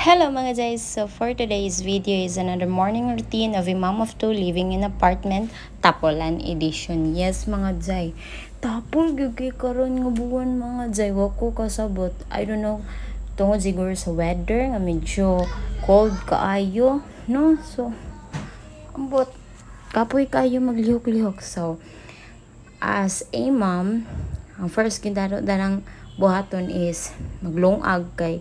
Hello mga guys! So for today's video is another morning routine of a mom of two living in apartment, Tapolan edition. Yes mga jay, tapol gagay karon nga buwan mga jay, wako kasabot. I don't know, tungod siguro sa weather nga medyo cold kaayo, no? So ambot kapoy kayo maglihok-lihok. So as a mom, ang first gindaro danang buhaton is maglungag kay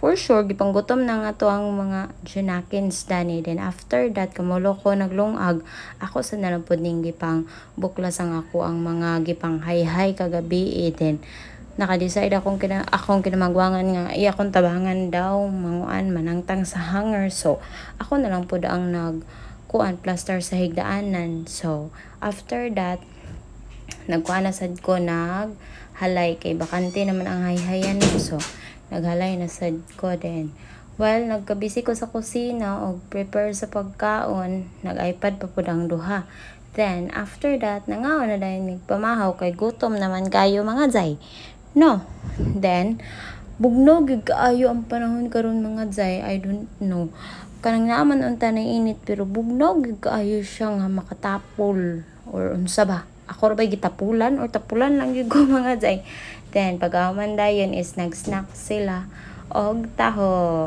for sure gipanggutom na nga to ang mga junakins dani. Then after that kamulo ko naglungag ako sa nalang pud ning gipang buklas ang ako ang mga gipang hayhay kagabi. Then naka-decide akong kinamagwangan nga akong tabangan daw manguan manangtang sa hanger. So ako na lang pud ang nagkuan plaster sa higdaanan. So after that nagkuan na sad ko halay kay bakante naman ang hayhayan. So naghalay na sad ko din. Well, nagkabisi ko sa kusina o prepare sa pagkaon. Nag-iPad pa po ang duha. Then, after that, nangaon na dahil nagpamahaw kay gutom naman kayo mga jay. No. Then, bugnog kaayo ang panahon karon mga jay. I don't know. Kanang naaman unta na init pero bugnog kaayo siya nga makatapol or unsa ba. Ako ra ba gitapulan or tapulan lang gyud ko mga jay. Then pag-aman dayon is nag-snack sila og taho.